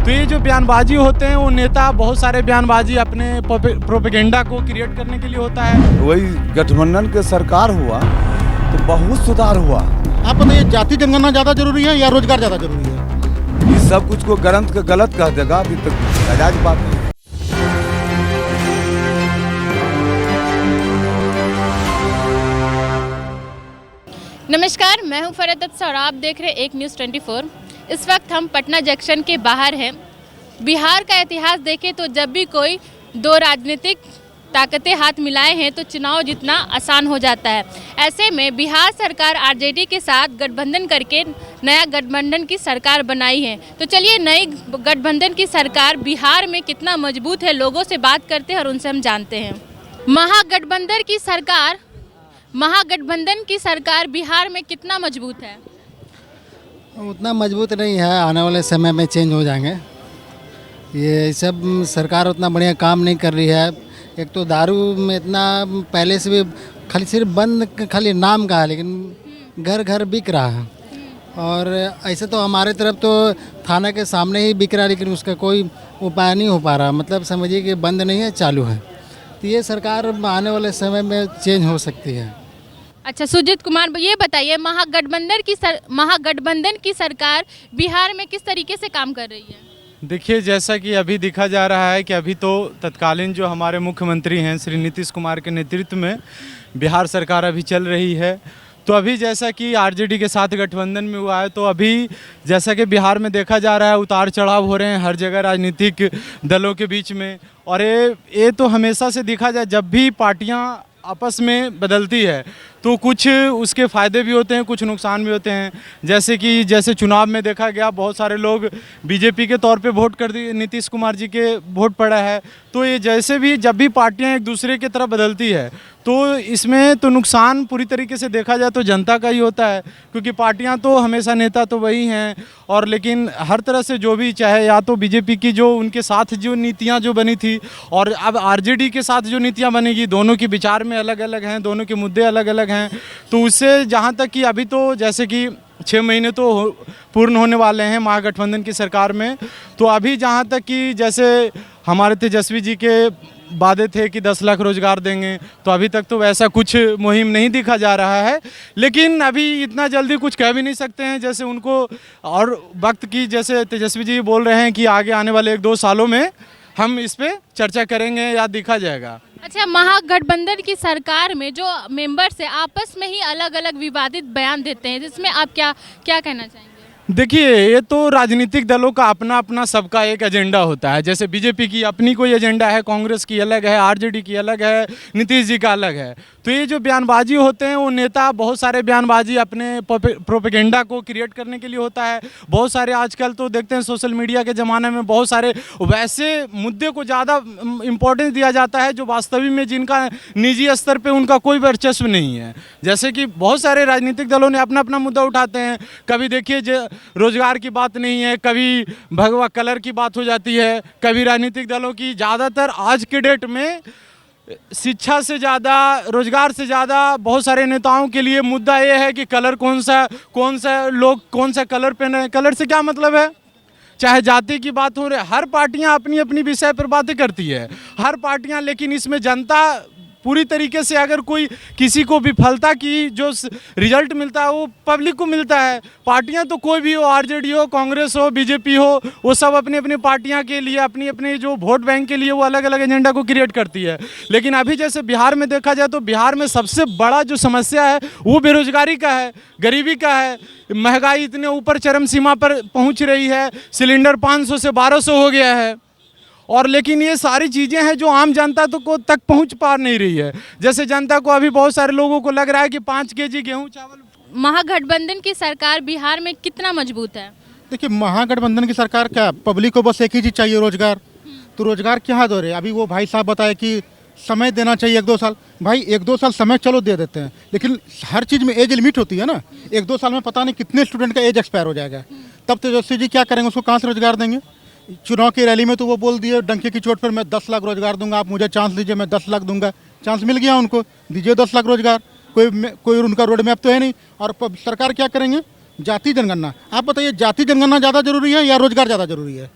तो ये जो बयानबाजी होते हैं वो नेता बहुत सारे बयानबाजी अपने प्रोपेगेंडा को क्रिएट करने के लिए होता है। वही गठबंधन के सरकार हुआ तो बहुत सुधार हुआ। आप बताइए, जाति जनगणना ज़्यादा जरूरी है या रोजगार ज़्यादा जरूरी है? इस सब कुछ को गलत कह देगा, अभी तक नाजायज बात है। नमस्कार, मैं हूं फरहत अब्सा और आप देख रहे हैं एक न्यूज़ 24। इस वक्त हम पटना जंक्शन के बाहर हैं। बिहार का इतिहास देखें तो जब भी कोई दो राजनीतिक ताकतें हाथ मिलाए हैं तो चुनाव जीतना आसान हो जाता है। ऐसे में बिहार सरकार आरजेडी के साथ गठबंधन करके नया गठबंधन की सरकार बनाई है। तो चलिए नई गठबंधन की सरकार बिहार में कितना मजबूत है, लोगों से बात करते हैं और उनसे हम जानते हैं। महागठबंधन की सरकार बिहार में कितना मजबूत है? उतना मजबूत नहीं है, आने वाले समय में चेंज हो जाएंगे। ये सब सरकार उतना बढ़िया काम नहीं कर रही है। एक तो दारू में इतना पहले से भी सिर्फ बंद खाली नाम का है, लेकिन घर घर बिक रहा है। और ऐसे तो हमारे तरफ तो थाना के सामने ही बिक रहा है, लेकिन उसका कोई उपाय नहीं हो पा रहा। मतलब समझिए कि बंद नहीं है, चालू है। तो ये सरकार आने वाले समय में चेंज हो सकती है। अच्छा सुजीत कुमार, ये बताइए महागठबंधन की सरकार बिहार में किस तरीके से काम कर रही है? देखिए, जैसा कि अभी देखा जा रहा है कि अभी तो तत्कालीन जो हमारे मुख्यमंत्री हैं श्री नीतीश कुमार के नेतृत्व में बिहार सरकार अभी चल रही है। तो अभी जैसा कि आरजेडी के साथ गठबंधन में हुआ है, तो अभी जैसा कि बिहार में देखा जा रहा है उतार चढ़ाव हो रहे हैं हर जगह राजनीतिक दलों के बीच में। और ये तो हमेशा से देखा जाए, जब भी पार्टियां आपस में बदलती है तो कुछ उसके फ़ायदे भी होते हैं, कुछ नुकसान भी होते हैं। जैसे चुनाव में देखा गया, बहुत सारे लोग बीजेपी के तौर पे वोट कर दिए, नीतीश कुमार जी के वोट पड़ा है। तो ये जैसे भी जब भी पार्टियां एक दूसरे की तरफ बदलती है तो इसमें तो नुकसान पूरी तरीके से देखा जाए तो जनता का ही होता है, क्योंकि पार्टियां तो हमेशा नेता तो वही हैं। और लेकिन हर तरह से जो भी, चाहे या तो बीजेपी की जो उनके साथ जो नीतियाँ जो बनी थी और अब आरजेडी के साथ जो नीतियाँ बनेगी, दोनों के विचार में अलग अलग हैं, दोनों के मुद्दे अलग अलग हैं। तो उससे जहाँ तक कि अभी तो जैसे कि 6 महीने तो पूर्ण होने वाले हैं महागठबंधन की सरकार में। तो अभी जहाँ तक कि जैसे हमारे तेजस्वी जी के वादे थे कि 10 लाख रोजगार देंगे, तो अभी तक तो वैसा कुछ मुहिम नहीं दिखा जा रहा है। लेकिन अभी इतना जल्दी कुछ कह भी नहीं सकते हैं, जैसे उनको और वक्त की, जैसे तेजस्वी जी बोल रहे हैं कि आगे आने वाले 1-2 सालों में हम इस पे चर्चा करेंगे या देखा जाएगा। अच्छा, महागठबंधन की सरकार में जो मेंबर्स हैं आपस में ही अलग अलग विवादित बयान देते हैं, जिसमें आप क्या कहना चाहेंगे? देखिए, ये तो राजनीतिक दलों का अपना अपना सबका एक एजेंडा होता है। जैसे बीजेपी की अपनी कोई एजेंडा है, कांग्रेस की अलग है, आरजेडी की अलग है, नीतीश जी का अलग है। तो ये जो बयानबाजी होते हैं वो नेता बहुत सारे बयानबाजी अपने प्रोपेगेंडा को क्रिएट करने के लिए होता है। बहुत सारे आजकल तो देखते हैं सोशल मीडिया के ज़माने में बहुत सारे वैसे मुद्दे को ज़्यादा इम्पोर्टेंस दिया जाता है जो वास्तविक में जिनका निजी स्तर पर उनका कोई वर्चस्व नहीं है। जैसे कि बहुत सारे राजनीतिक दलों ने अपना अपना मुद्दा उठाते हैं। कभी देखिए रोजगार की बात नहीं है, कभी भगवा कलर की बात हो जाती है, कभी राजनीतिक दलों की। ज़्यादातर आज के डेट में शिक्षा से ज़्यादा, रोजगार से ज़्यादा बहुत सारे नेताओं के लिए मुद्दा ये है कि कलर कौन सा लोग कौन सा कलर पहने। कलर से क्या मतलब है? चाहे जाति की बात हो रही, हर पार्टियां अपनी अपनी विषय पर बातें करती है, हर पार्टियां। लेकिन इसमें जनता पूरी तरीके से, अगर कोई किसी को विफलता की जो रिजल्ट मिलता है वो पब्लिक को मिलता है। पार्टियां तो कोई भी हो, आरजेडी हो, कांग्रेस हो, बीजेपी हो, वो सब अपनी अपनी पार्टियां के लिए, अपनी अपनी जो वोट बैंक के लिए वो अलग अलग एजेंडा को क्रिएट करती है। लेकिन अभी जैसे बिहार में देखा जाए तो बिहार में सबसे बड़ा जो समस्या है वो बेरोजगारी का है, गरीबी का है। महंगाई इतने ऊपर चरम सीमा पर पहुँच रही है, सिलेंडर 500 से 1200 हो गया है। और लेकिन ये सारी चीज़ें हैं जो आम जनता को तक पहुंच पा नहीं रही है। जैसे जनता को अभी बहुत सारे लोगों को लग रहा है कि 5 केजी गेहूं चावल। महागठबंधन की सरकार बिहार में कितना मजबूत है? देखिए, महागठबंधन की सरकार क्या, पब्लिक को बस एक ही चीज़ चाहिए, रोजगार। तो रोजगार क्या दे रहे? अभी वो भाई साहब बताए कि समय देना चाहिए 1-2 साल। भाई 1-2 साल समय चलो दे देते हैं, लेकिन हर चीज़ में एज लिमिट होती है ना। 1-2 साल में पता नहीं कितने स्टूडेंट का एज एक्सपायर हो जाएगा। तब तेजस्वी जी क्या करेंगे? उसको कहाँ से रोजगार देंगे? चुनाव की रैली में तो वो बोल दिए डंके की चोट पर, मैं 10 लाख रोजगार दूंगा, आप मुझे चांस दीजिए, मैं 10 लाख दूंगा। चांस मिल गया उनको, दीजिए 10 लाख रोजगार। कोई उनका रोड मैप तो है नहीं। और सरकार क्या करेंगे? जाति जनगणना। आप बताइए, जाति जनगणना ज़्यादा जरूरी है या रोजगार ज़्यादा जरूरी है?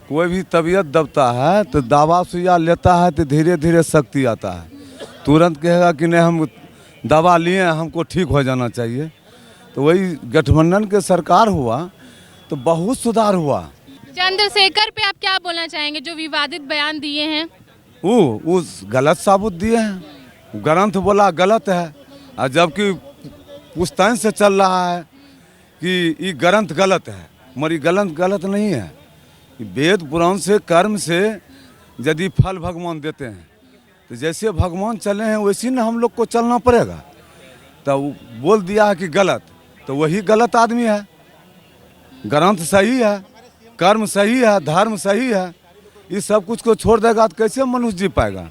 कोई भी तबीयत दबता है तो दवा सुइया लेता है तो धीरे धीरे शक्ति आता है। तुरंत कहेगा कि नहीं हम दवा लिए हमको ठीक हो जाना चाहिए। तो वही गठबंधन के सरकार हुआ तो बहुत सुधार हुआ। चंद्रशेखर पे आप क्या बोलना चाहेंगे जो विवादित बयान दिए हैं? वो गलत साबुत दिए हैं। ग्रंथ बोला गलत है और जबकि पुश्तैन से चल रहा है कि ये ग्रंथ गलत है, मगर ये गलत नहीं है। वेद पुराण से कर्म से यदि फल भगवान देते हैं तो जैसे भगवान चले हैं वैसे ना हम लोग को चलना पड़ेगा। तो बोल दिया है कि गलत, तो वही गलत आदमी है। ग्रंथ सही है, कर्म सही है, धर्म सही है, इस सब कुछ को छोड़ देगा तो कैसे मनुष्य जी पाएगा?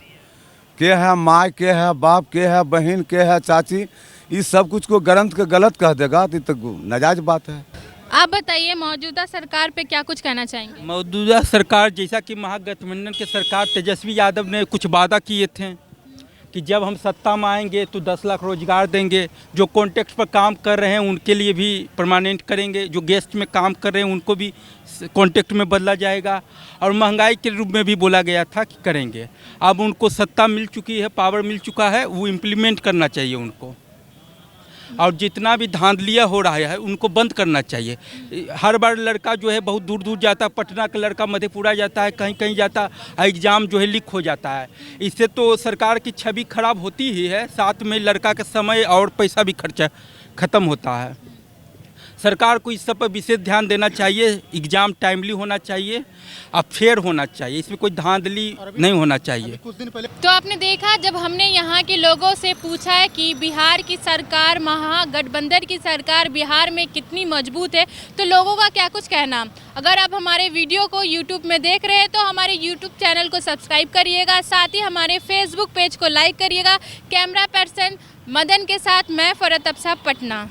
के है माँ, के है बाप, के है बहन, के है चाची, इस सब कुछ को ग्रंथ के गलत कह देगा तो नाजायज बात है। आप बताइए मौजूदा सरकार पे क्या कुछ कहना चाहेंगे? मौजूदा सरकार जैसा कि महागठबंधन की सरकार तेजस्वी यादव ने कुछ वादा किए थे कि जब हम सत्ता में आएंगे तो 10 लाख रोजगार देंगे, जो कॉन्ट्रैक्ट पर काम कर रहे हैं उनके लिए भी परमानेंट करेंगे, जो गेस्ट में काम कर रहे हैं उनको भी कॉन्ट्रैक्ट में बदला जाएगा, और महंगाई के रूप में भी बोला गया था कि करेंगे। अब उनको सत्ता मिल चुकी है, पावर मिल चुका है, वो इम्प्लीमेंट करना चाहिए उनको। और जितना भी धांधलिया हो रहा है उनको बंद करना चाहिए। हर बार लड़का जो है बहुत दूर दूर जाता है, पटना का लड़का मधेपुरा जाता है, कहीं कहीं जाता है, एग्ज़ाम जो है लीक हो जाता है। इससे तो सरकार की छवि खराब होती ही है, साथ में लड़का का समय और पैसा भी खर्चा ख़त्म होता है। सरकार को इस सब पर विशेष ध्यान देना चाहिए। एग्ज़ाम टाइमली होना चाहिए और फेयर होना चाहिए, इसमें कोई धांधली नहीं होना चाहिए। कुछ दिन पहले तो आपने देखा जब हमने यहाँ के लोगों से पूछा है कि बिहार की सरकार, महागठबंधन की सरकार बिहार में कितनी मजबूत है, तो लोगों का क्या कुछ कहना। अगर आप हमारे वीडियो को यूट्यूब में देख रहे हैं तो हमारे यूट्यूब चैनल को सब्सक्राइब करिएगा, साथ ही हमारे फेसबुक पेज को लाइक करिएगा। कैमरा पर्सन मदन के साथ मैं फरत अफसा, पटना।